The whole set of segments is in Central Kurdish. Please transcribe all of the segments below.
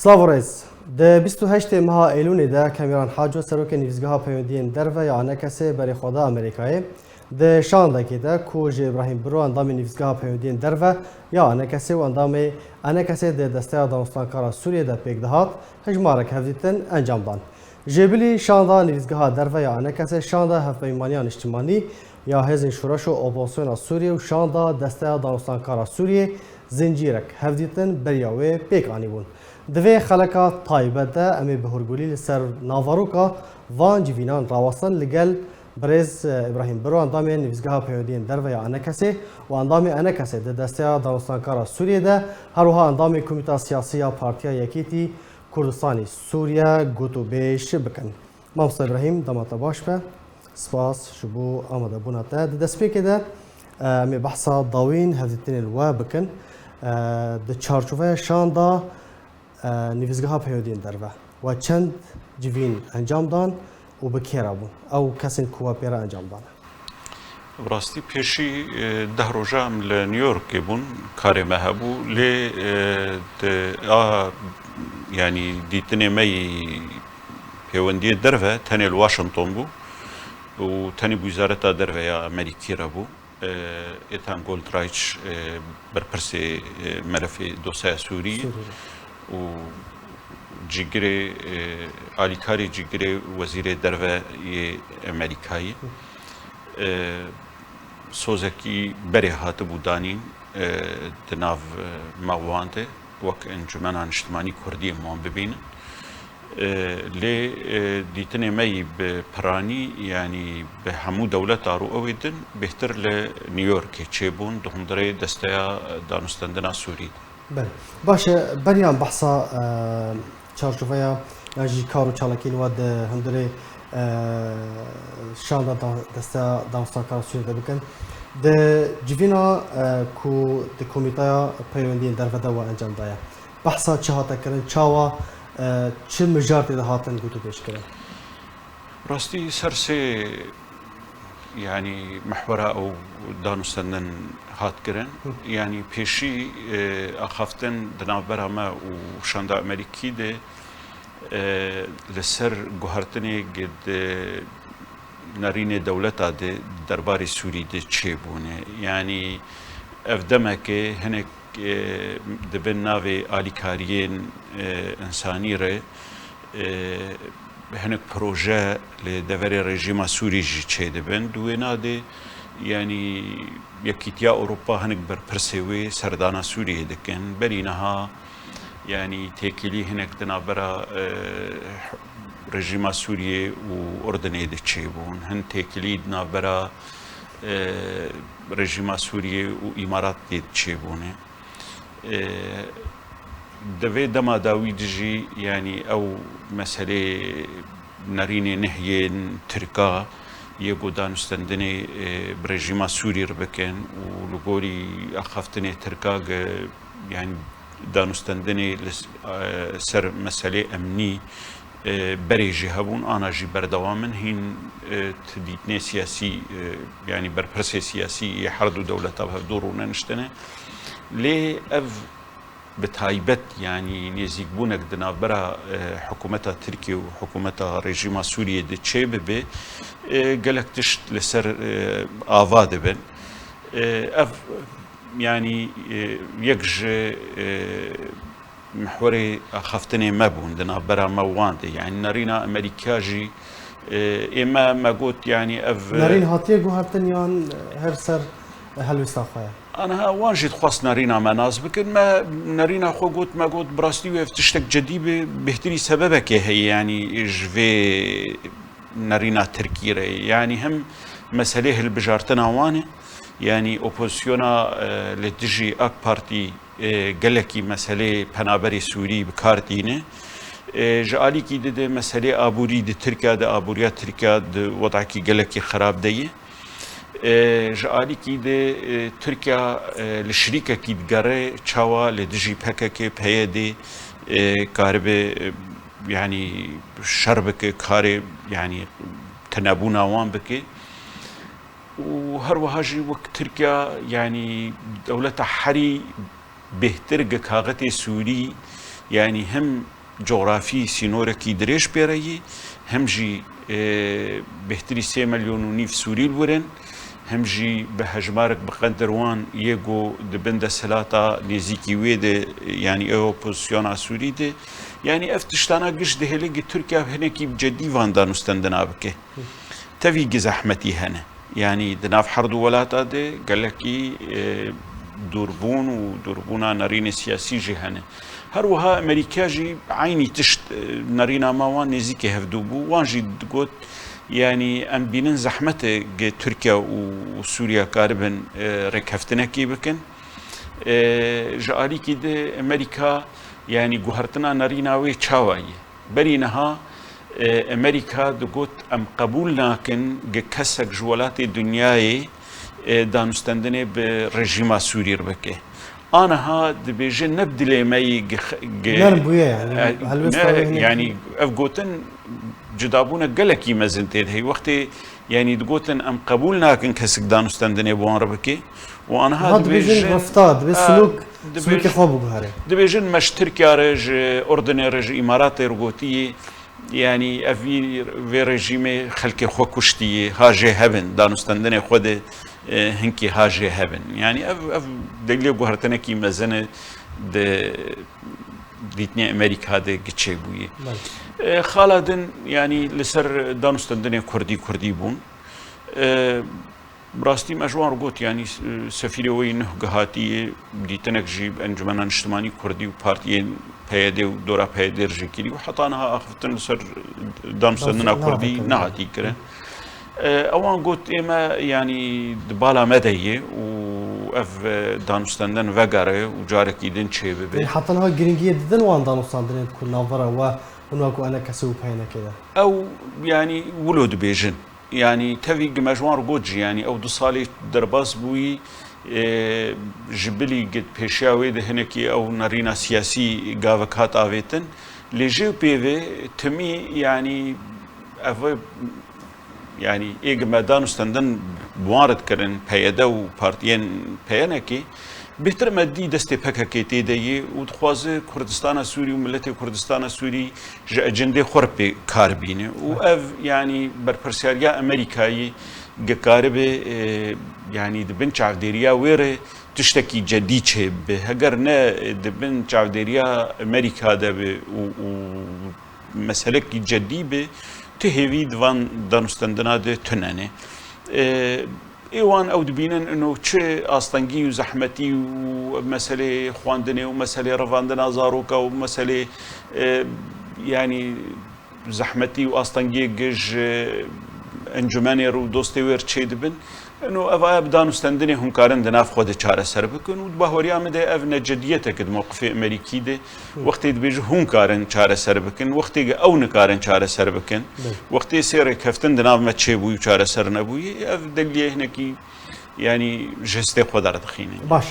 سلاوريز ده 28 ماه ایلون ده کامیران حاجو سروک نویزگاه پیوندین درو یا نکسه بری خدا امریکایی ده شانده که ده کوج ابراهیم برو اندام نویزگاه پیوندین درو یا نکسه و اندام نکسه ده دسته دانستانکارا سوریه ده پیک دهات هجمارک هفدیتن انجام دان جبلی شانده نویزگاه درو یا نکسه شانده هفپیمانیان اجتماعی یا هزین شورش و اپوزیسیون سوریه و شانده دسته دانستانکارا سوریه زنجیرک هفدیتن بریاوی پیک آنی بون دوی خلکا تایبه ده امی بهرگولی لسر ناواروکا وان جوینان راوستن لگل برز ابراهیم برو اندامی نویزگاه پیودین در یا انکسی و اندامی انکسی ده دسته دانستانکارا سوریه ده هروها اندامی کمیتا سیاسی پارتیا یکیتی کردستانی سوریه گوتو بیش بکن مامستا ابراهیم دماتا باش به سپاس شبو آمده بوناته ده دست پیک ده امی بحثا داوین هفدیتین الوا بکن ده چارچوبه شانده نویزگاه پیودین درو و چند جوین انجام دان و بکیره بون او کسی کوه پیره انجام دانه براستی پیشی ده روزم لنیویورک بون کار مهبو لی یعنی دیتنی می پیوندی درو تنی واشنطن بو و تنی وزارت درو یا امریکی را بو ایتان گولدرایچ برپرسی ملف دوسای سوری و جگری آلیکاری جگری وزیر درو امریکایی سوزکی بری هات بودانی دناو موانده وک انجمن اجتماعی کردی موان ببین لی دیتنی می به پرانی یعنی به همو دولت آرو اویدن بهتر ل نیویورک چه بون دهندره دسته دانستندنا سوری بله باشه بریان بحثا چارچوبه ناجی کارو چالکین ود هندره شانده دسته دانستانکار سوریه بکن ده جوینا کو ده کمیته پیوندین در وده و انجام دایا بحثا چه هاته کرن چاوا چه مجارتی ده هاتن گوتو پیش کرن راستی سرسه يعني محورها أو دانستندن هات كرن يعني بيشي أخافتن دنابرا ما وشاندا أمريكي ده لسر جوهرتني قد نارين دولتا ده درباري سوري ده تشيبونه يعني أفدمك هناك دبن ناوي آليكاريين إنساني ره هناك بروجه لدفر رژیم سوری جی چه دبن دویناده یعنی یکیتیا اروپا هناك بر پرسوی سردانا سوریه دکن برینها یعنی تکیلی هناك دنابرا رژیم سوریه و اردنه ده چه بون هن تکیلی دنابرا رژیم سوریه و امارات ده چه بونه دوی دما داوی دجی یعنی او مسئله نرین نهیین ترکا یکو دانستندنی برژیما سوری رو بکن و لگوری اخفتنی ترکا یعنی دانستندنی سر مسئله امنی بری جهبون آنا جی بردوامن هین تدیتنی سیاسی یعنی برپرس سیاسی حردو دولتا به دورونه نشتنه لی اف بتایبت يعني نزیک بونک دنابرا حکومت ترکیه و حکومت رژیم سوریه ده چه به گلک تشت لسر آواده بن اف يعني يكج محوري خفتني مبون دنابرا موانده يعني نارينا امريكاجي اما ما قلت يعني اف نارين هاتيه جوهرتنيان هرسر هلوستاخايا أنا واجد خاص نارينا مناز بكن ما نارينا خو ما قلت براستي وفتشتك جديد بهتري سببك هي يعني جفي نارينا تركيا يعني هم مسألة البجارتنا وانه يعني أوبوزيونا لتجي أك بارتي قالكي مسألة بنابري سوري بكارتينه جالي كي ده مسألة أبوري ده تركيا ده أبوريا تركيا ده وضعكي قالكي خراب ديه جالی کی ده ترکیه لشریکه کی دگره چاوا لدجی پکه که پیاده کاربه يعني شربك كاري يعني تنابونا وان بكي وهر وهاجي وقت تركيا يعني دولة حري بهتر كاغتي سوري يعني هم جغرافی سینورکی درێژ پێرەیی هەمژی بهتری 3 ملیۆن و نیف سووری ورن هەمژی بە هەژمارک بقەندەروان یەگۆ دبن دەسەلاتا نێزیکی وێ دێ ینی ئەوە پۆزیسیۆنا سووری دێ ینی ئەف تشتانە گشت دەهێلێکی تورکیا هەنێکی جەدی وان دانوستەندنا بکێ تەوی گزەحمەتی هەنە ینی دناف هەردوو وڵاتە دێ گەلەکی دووربوون و دووربوونا نەرینە سیاسیژی هەنێ هەروەها ئەمریکاژی عینی تشت نەرینا ماوان نێزیکی هەفتوو بوو وانژی دگوت ینی ئەم بینن زەحمەتێک تورکیا و سووریا کاربن ڕێککەفتنەکی بکەن ji alîkî de ئەمریکا ینی گوهرتنا نەریناوێ چاوایە بەرینەها ئەمریکا دگوت ئەم قبول ناکن کەسێک ji welatê dunyayê danûstendinê bi rejîma Sûrî bike aniha dibêje ne bi dilê me yanî ev gotin cudabûna gelekî mezin tê heye wextê yanî digotin em qebûl nakin kesik danûstendinê bi wan re bike û aniha dibêjin me ji Tirkiya re ji Ordinê re ji Îmaratê re gotiyê yanî ev vê rejîmê xelkê xwe kuştiye ha jê hebin danûstendinê xwe de hinkî ha jê hebin yanî ev delilê guhertinekî mezin e di dîtiniya Amerîka de giçê bûye xala din yanî li ser danûstendinê Kurdî bûn rastî me ji wan re got yanî sefîrê wê nûh gihatiye dîtinek jî Encumena Niştimanî Kurdî û partiyên PYD û dora PYD jî kirî û heta niha axiftin li ser danûstendina Kurdî nehatî kirin ئەوان گوت ئێمە ینی دبالا مەدەیە و ئەف دانوستەندن vegere û carekî din çê bibe hetanha giringiye didin wan danûstandinên ku navbera we hûn ku ene kesî û peynekê de ew yanî wilo dibêjin yanî tevî me ji wan re got jî yanî ew 2 salê derbas bûyî ji bilî pêşiya wê de hinekî ew nerîna siyasî gavek hat avêtin lê jê pêvê timî yanî ev yani êgê me danûstendin wan re dikirin PYD û partiyên peyenekê bêhtir me dî destê PKK tê de yê û dixwaze Kurdistana Sûrî û milletê Kurdistana Sûrî ji ecendê xwe re pê kar bîne û ev yanî berpirsiyariya Amerîkayê gekaribe yanî dibin çavdêriya wê re tiştekî cedî çê bibe heger ne dibin çavdêriya Amerîka de be û meselekî cedî be tu hêvî divan danûstendina de tunene êwan ew dibînin û çi astengî û zehmetî û meselê xwandinê û meselê revandina zaroka û meselê yanî zehmetî û astengiyê gij encûmenê û dostê wê çê dibin ev aya bi danûstendinê hûn karin di nav xwe de çareser bikin û bahweriya me de ev necediyetek di mewqifê Amerîkî de wextê dibêje hûn karin çareser bikin wextê ew nikarin çareser bikin wextê sê rêkeftin di nav me çêbûyî û çareser nebûyî ev delilê hinekî yanî ji hestê xwe derdixîne baş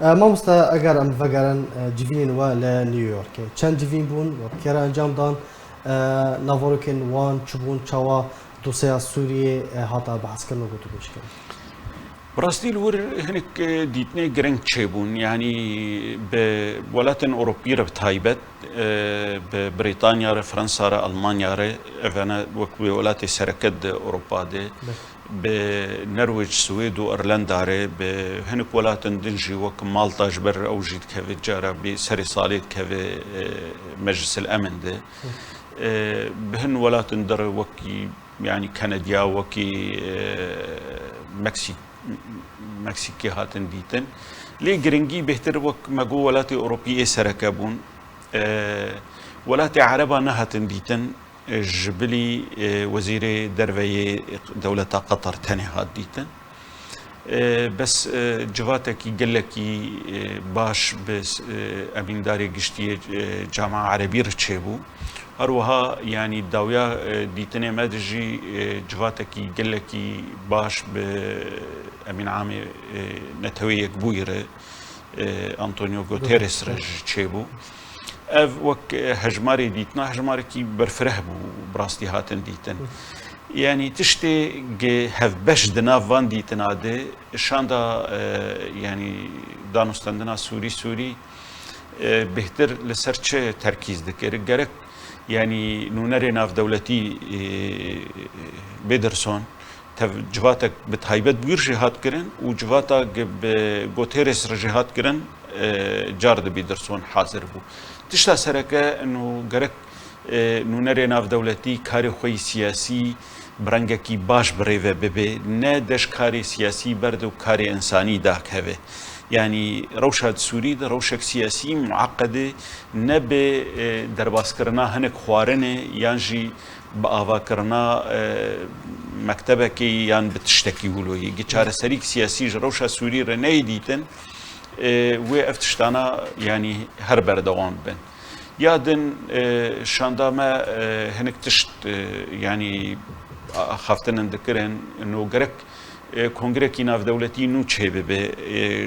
e mamosta eger em vegerin civînên we li New Yorkê çend civîn bûn kere encam dan navorokên wan çibûn çawa dosya Sûriyê hata behskirin û gotûbêjkirin براستی لور هنک دیتنه گرنگ چه بون یعنی به ولاتن اروپی رو تایبت به بریتانیا رو فرانسا رو آلمانیا رو افنا وقت به ولات سرکت اروپا ده به نروژ سوئد و ایرلندا رو به هنک ولاتن دنجی وقت مالطا جبر او جید که جارا به سری سالیت که مجلس الامن ده به هن ولاتن در وقتی یعنی کانادیا وقتی مکسیکی هاتن دیتن لی گرنگی بهتر وک مگو ولات اروپیه سرکه بون ولات عربا نهاتن دیتن جبلی وزیر دروی دولت قطر تنه هات دیتن بس جواتکی گلکی باش بس امینداری گشتی جامعه عربی رچه بو هروها يعني داويا ديتني مادجي جواتكي قلكي باش بأمين عامي نتويك بوير أنطونيو غوتيريس رج تشيبو اف وك هجماري ديتنا هجماري كي برفرهبو براستي هاتن ديتن يعني تشتي هف باش دنا فان ديتنا دي شاندا يعني دانوستندنا سوري بهتر لسر چه ترکیز دکر گرک يعني نونري ناف دولتي بيدرسون جواتك بتهيبت بوير جهات كرن وجواتا بغوتيرس رجهات كرن جارد بيدرسون حاضر بو تشتا سركه انه گرك نونري ناف دولتي كاري خوي سياسي برنگكي باش بريوه ببه نه دش كاري سياسي برد و كاري انساني داك هبه يعني روشة سوري ده روشة سياسي معقدة نبي درباس كرنا هنك خوارنه يانجي بآوا كرنا مكتبه كي يان بتشتكي ولوي جيتشار سريك سياسي روشة سوري رناي ديتن وافتشتانا يعني هر بردوان بن يادن شانداما هنك تشت يعني خافتن ذكرن انه جرك کنگره کی ناف دولتی نو چه به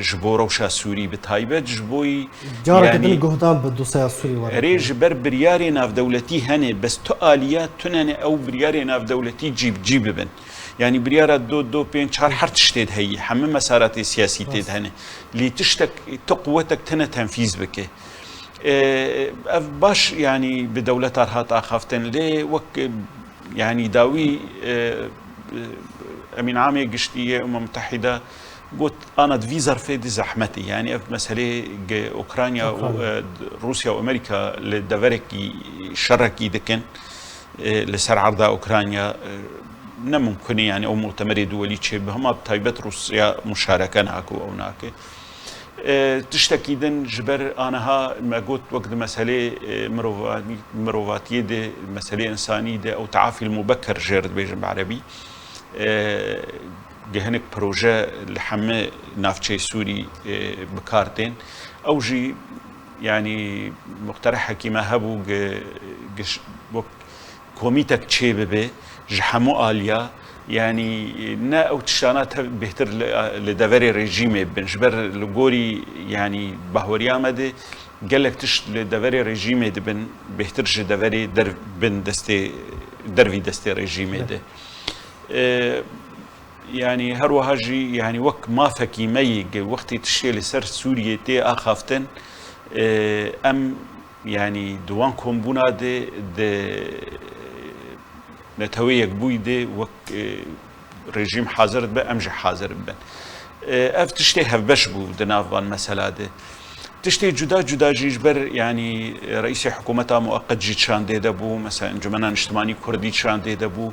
جبور و شاسوری به تایبت جبوی یعنی گهدان به دوسای سوری وارد ریج بر بریاری ناف دولتی هنه بس تو آلیات تنن او بریاری ناف دولتی جیب بن يعني بريارة دو بين شهر حر تشتد هي حمام مسارات سياسية تد هني اللي تشتك تقوتك تنا تنفيذ بك باش يعني بدولة هات أخافتن ليه وك يعني داوي أمين عامي قشتية متحدة قلت أنا فيزر في دي زحمتي يعني مسألة أوكرانيا وروسيا وأمريكا لدفركي شركي دكن لسر عرض أوكرانيا نممكن يعني أو مؤتمر دولي شيء بهما بتايبت روسيا مشاركة ناكو أو ناكي تشتكي دن جبر أنها ما قلت وقت مسألة مرواتية دي مسألة إنسانية دي أو تعافي المبكر جرد بيجن بعربي جهنك بروجة لحمة نافشي سوري بكارتين أو جي يعني مقترحة كما هبو كوميتك تشي ببي جحمو آليا يعني نا أو تشانات بهتر لدفري ريجيمي بنجبر لغوري يعني بهوريا مدي قالك تش لدفري ريجيمي دي بن بهتر جدفري بن دستي درفي دستي ريجيمي دي يعني هروها جي يعني وك ما فكي ميق وقتي تشي لسر سوريا تي أخافتن أم يعني دوان كومبونا دي نتويك بوي دي وك رجيم حاضر به أمجي حاضر بن أف تشتي هفبش بو دنافان مسألة دي تشتي جدا جيجبر يعني رئيس حكومتها مؤقت جيت شان دي دبو مثلا انجمنا اجتماعي كردي شان دي دبو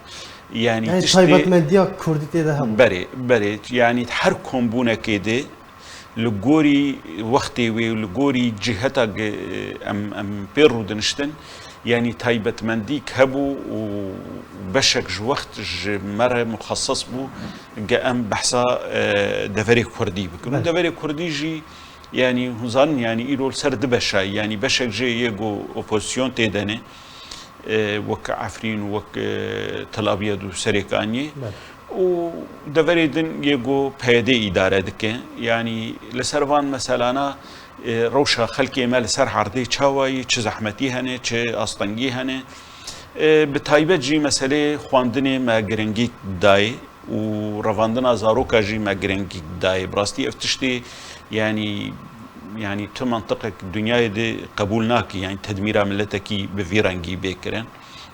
يعني تشتي طيبت مديا كردي تي دهم بري يعني تحركهم بونا كده لغوري وقتي ولغوري جهتا ام بيرو دنشتن يعني تايبت منديك هبو وبشك جو وقت مرة مخصص بو قام بحثا دفري كردي بكون دفري كردي جي يعني هزان يعني إيرو سرد بشاي يعني بشك جي يجو أوبوزيون تيدني وك عفرين وك تل أبيض وسريكاني ودفري دن يجو بهدي إدارة دكه يعني لسروان مثلاً روشة خلقي مال سر عرضي چاوي چه زحمتي هنه چه أسطنگي هنه بتايبت جي مسألة خواندني ما گرنگي داي و رواندنا زاروكا جي ما گرنگي داي براستي افتشتي يعني تو منطقة الدنيا دي قبولناكي يعني تدمير ملتكي بفيرانجي بيكرن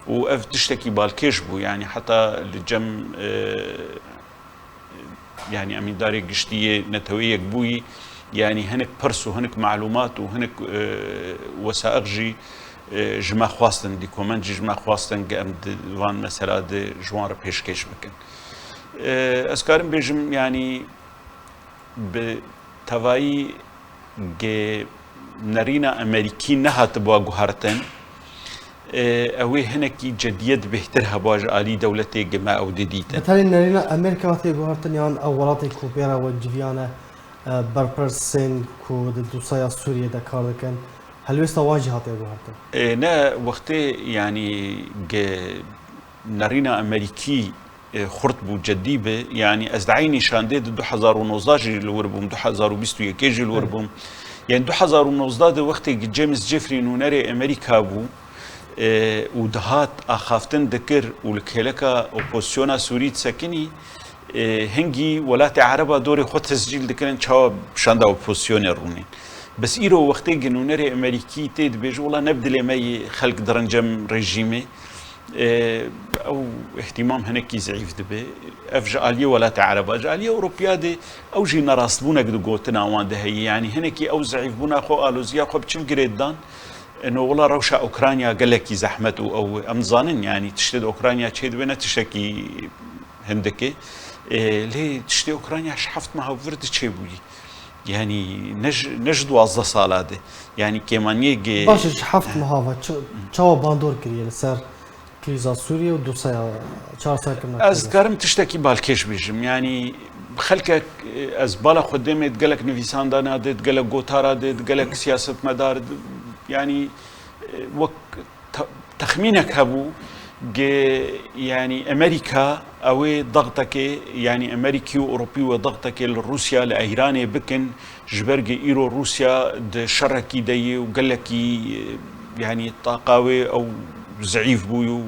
وافتشتكي بالكيش بو يعني حتى لجم يعني أمين داري قشتية نتويك بوي يعني هنك برس وهنك معلومات وهنك وثائق جي جما خواستن دي كومنت جما خواستن قام وان مسألة دي جوان بيشكيش بكن أذكارم بيجم يعني بتوائي نرينا أمريكي نهات بواقو هارتن اوه هنكي جديد بهترها باج آلي دولتي جما أو ديديتن بالتالي نرينا أمريكا وقتی گوهرتن یان اولاتي کوبیرا و جویانه برپرسین کو دوسای سوریه دکار دکن هلوستا واجه هاتی گوهرتن نه وقتی يعني نرينا أمريكي خرط بو جدي به يعني ازدعيني شانده 2019 جي الوربوم 2021 جي الوربوم يعني 2019 ده وقت جيمس جيفري نونري امريكا بو ودهات اخافتن دكر ولكلكا اوبوزيونا سوري تسكني هنگي ولات عربه دوري خود تسجيل دكرن چاو شاندا اوبوزيون رونين بس إيرو وقتي جنونري أمريكي تيد بيجو والله نبدل ماي خلق درنجم ريجيمي أو اهتمام هناك ضعيف دبي أفجالية ولا تعرب أجالية أوروبيا دي أو جينا راستبونا قد قوتنا وان ده هي يعني هناك أو ضعيف بونا خو ألوزيا خو بتشوف جريدان إنه والله روشة أوكرانيا قال لك زحمته أو أمزانين يعني تشتد أوكرانيا تشتد بينا تشتكي هندكي ليه تشتي أوكرانيا شحفت معها وفرد تشيبولي يعني نجد وعزة صالادة يعني كمان يجي باش شحفت معها شو باندور كريه لسر كريزا سوريا ودوسايا چهار سال كنا از كارم تشتكي بالكيش بيجم يعني خلقك از بالا خدمت قالك نفيسان دادت قالك قوتارا دادت قالك سياسة مدار يعني وك تخمينك هبو يعني امريكا او ضغطك يعني امريكي واوروبي وضغطك لروسيا لايران بكن جبرج ايرو روسيا د شركي دي وقال لك يعني طاقاوي او زعيف بويو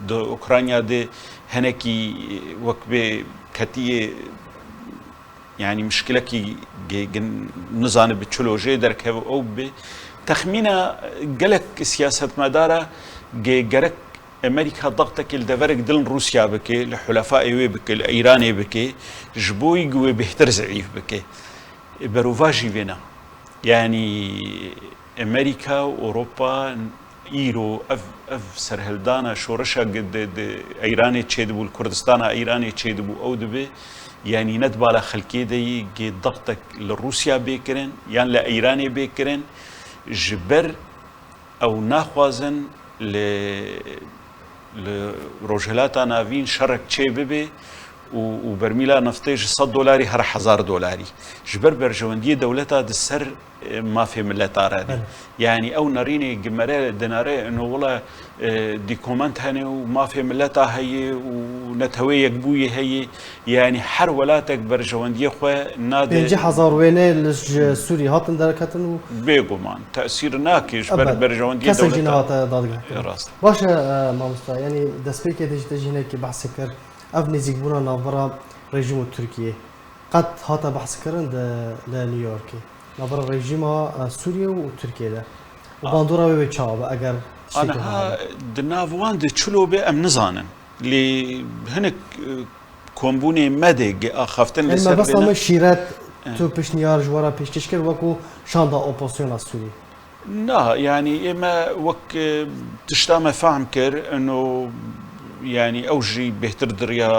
د اوكرانيا دي هنكي وكبه كتيه يعني مشكله كي نزان بتشولوجي درك او تخمينه قالك سياسه مداره جرك امريكا ضغطك الدفرق دلن روسيا بكي لحلفائي بكي الايراني بكي جبوي قوي بهتر زعيف بكي بروفاجي فينا يعني امريكا واوروبا ايرو اف سرهلدانا شورشا قد ايراني تشيدبو الكردستان ايراني تشيدبو او دبي يعني ندبالا خلكي دي ضغطك لروسيا بكرن يعني لايراني بكرن جبر او ناخوازن لروجهلاتا نافين شرك تشي ببي وبرميلا نفتيج $100 هر $1000 جبر برجوندية دولتها دسر ما في ملتا رادي يعني او نريني جمرة ديناري انه والله دي كومنت هني وما في ملتا هي ونتهوي يقبوي هي يعني حر ولاتك برجوندية خو نادي بيجي حزار وينه لج سوريا هاتن دركتن بيقومان تأثير ناكش برجوندية دولتها كسر جناهات دادقة راست باشا ما مستا يعني دسبيك تجي هناك بحث كر اف نزيك بونا نافرا رژیم ترکیه قد هاتا بحث کردن در نیویورک نافرا رژیم سوریه و ترکیه ده و باندورا به چاب اگر انا دنافوان د چلو به ام نزانن لی هنک کومبونی مدگ اخفتن لسر بس اما شیرت تو پیشنیار جوارا پیشکش کرد وکو شاندا اپوزیسیون سوریه لا يعني اما وك تشتام فهم كر انه يعني أوجي بهتر دريا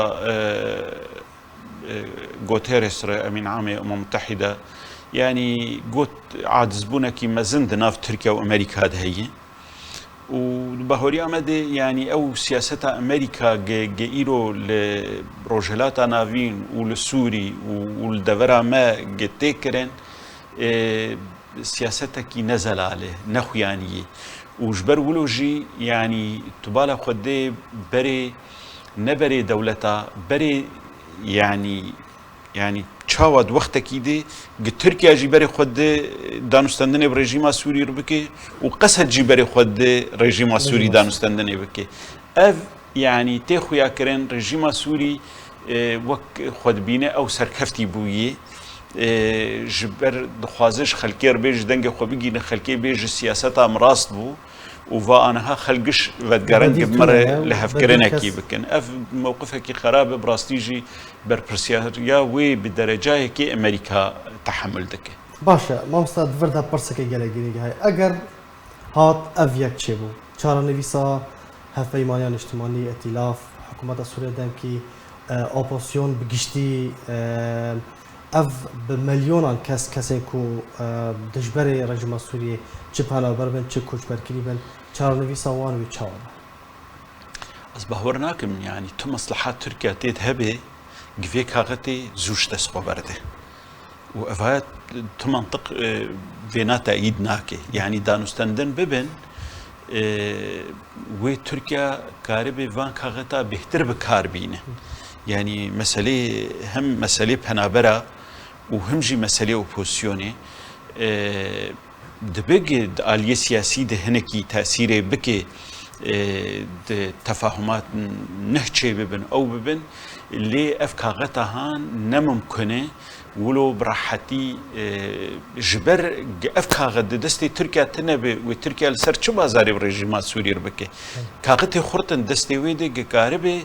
غوتيريس أمين عام الأمم المتحدة يعني قوت عاد زبونك ما زند ناف تركيا وأمريكا هي وبهوري أمدي يعني أو سياستها أمريكا جيرو لروجلاتا نافين وللسوري والدورة ما جتكرن سياستها كي نزل عليه نخيانية وجبر ولوجي يعني تبالا خدي بري نبري دولتا بري يعني تشاود وقتك يدي تركيا جبري خدي دانستندني بريجيما سوري ربكي وقصد جبري خدي ريجيما سوري دانستندني بكي اف يعني تيخويا كرين ريجيما سوري وك خد بينه او سركفتي بويه جبر دخوازش خلكير بيج دنگ خو بيجي خلكي بيج سياستا مراست بو وفانها خلقش ودقرن مرة لهفكرنا كي بكن اف موقفك خراب براستيجي بربرسياريا وبدرجة كي امريكا تحمل دك باشا ما مستعد فردا برسك جلجيني هاي اگر هات افيك تشبو چارا نويسا هف ايمانيان اجتماعي ائتلاف حكومة سوريا دمكي اوبوزيون بگشتي اف بمليونان کسی کو دجبری رژیم سوریه چه پناهبر بن چه کوچبر کلی بن چارنویسا وان و چاور از بهورناكم يعني تو مصلحات تركيا تيت هبه جفيك هاغتي زوج تسقو برده وافات تو منطق فينا تأييد ناكي يعني دانستندن ببن و تركيا كاربي فان كاغتا بهتر بكار بينه يعني مسألة هم مسألة بنابرة وهمجي مسألة أوبوزيوني دبقى آلية سياسية ده هنكي تأثيره بكي تفاهمات نهچه ببن أو ببن اللي أفكاغتا هان نممكنه ولو براحتي جبر أفكاغ دستي تركيا تنبي وتركيا لسر چو بازاري بريجيمات سوري ربكي كاغتي خورتن دستي ويدي قاربي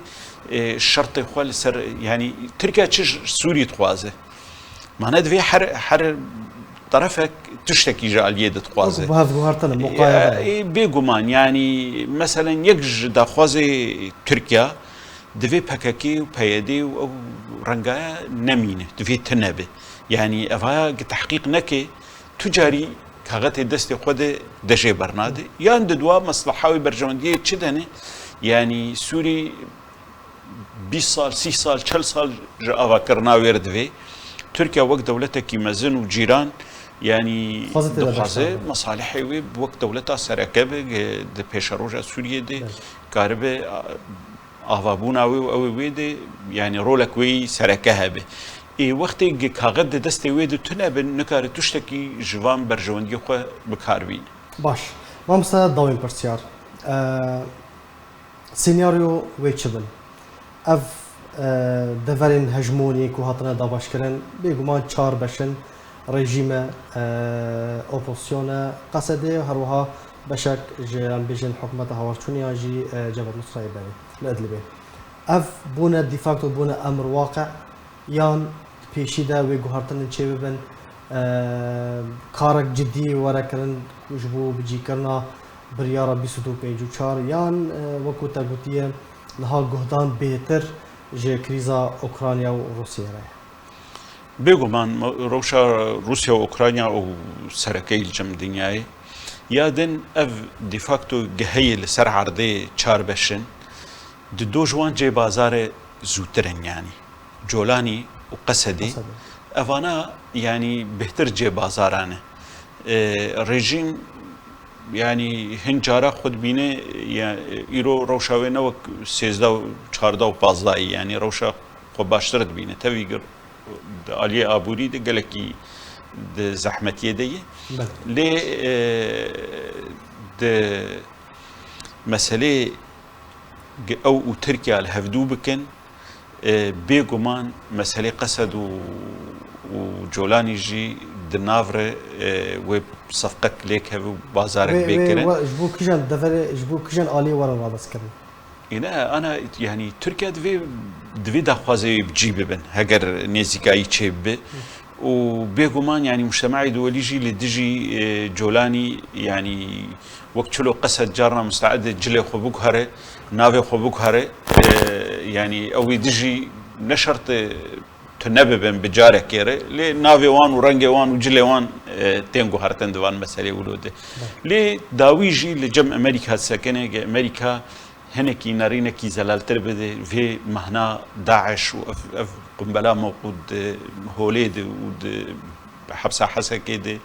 الشرط خوال سر يعني تركيا چش سوري تخوازه معناه دوی هر طرفك تشتكي جالية تخوازه بهذا جوهرتنا مقايضة بيجومان يعني مثلا يجج داخوازي تركيا دوی پککی و پیاده و رنگای نمینه دوی تنبه يعني افها تحقيق نكي تجاري كاغتي دستي خود دجي برناده يان دوا مصلحه برجمنديه تشدنه يعني سوري 20 سال 30 سال 40 سال جاوا كرنا ويردوي تركيا وقت دولتها كيمازن وجيران يعني دخازه مصالحي وي بوقت دولتها سركبه د بيشروجا سوريا دي قاربه آوابونا وی دی يعني رولك وي سركها به اي وقتی كاغد دستي وي دو تنه نكار تشتكي جوان برجوندي خو بكاربين باش مامسا داوين برسيار سيناريو ويتشبل اف دفرين هجموني كو هاتنا داباش كرن بيغمان 4 بشن ريجيم اوبوزيسيون قصدي هروها بشك جيران بيجن حكومه هاورتونيا جي جبهه نصره بني الادلبي اف بونا ديفاكتو بونا امر واقع يان بيشيدا ويغهرتن تشيبن كارك جدي وركرن جبو بيجي كرنا بريارة بيسودو بيجو چار يان وكو تاغوتيه لها جهدان بهتر جي كريزا اوكرانيا وروسيا بيغمان روسيا واوكرانيا او سركي الجم دنياي يادن اف ديفاكتو جهي لسر عرضي چار بشن دو جوان جي بازار زوترن يعني جولاني وقسدي افانا يعني بهتر جي بازارانه رژیم يعني هنجارا خود بینه يعني ایرو روشاوی نو 13 و 14 و 15 يعني روشا خود باشتر بینه تویگر علی آبوری ده گلکی ده زحمتیه دیه لی ده مسئله او تركيا الهفدو بكن بيغمان مسألة قسد وجولاني جي دنافر وصفقك ليك هفو بازارك بيكرن جبو كجان دفر جبو كجان آلي ورا بس كرن انا يعني تركيا دوي داخوازي بجيب بن هجر نيزيكاي تشيب وبيغمان يعني مجتمعي دولي جي لدجي جولاني يعني وقت شلو قسد جارنا مستعد جلي خبوك هره نافي خبوك هره يعني او دجي نشرت تنببن بجاره كيره لي نافي وان ورنجي وان وجلي وان تنغو هرتن دوان مسألة ولوده لي داويجي لجم امريكا سكنه امريكا هنكي نارينكي زلالتر بده في مهنا داعش وف قنبله موقود هوليد ود حبسه حسا كده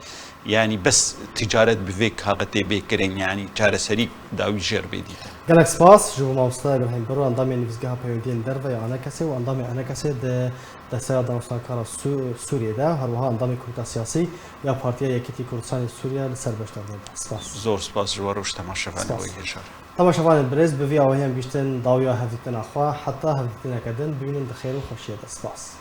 يعني بس تجارت بفيك هاغتي بكرين يعني جار سريك داوي جير بيدي قالك سباس جو ماوستا ابراهيم برو انضامي نفسها بيودين درفا يعني كسي وانضامي انا كسي د سياده مستقره سوريا ده هروها انضامي كورتا سياسي يا بارتيا يكتي كردستان سوريا لسربشتر سباس زور سباس جواروش تماشافان ويشار تماشافان البريز بفيا وهم بيشتن داويا هفتنا اخوا حتى هفتنا كدن بينن بخير وخوشيه سباس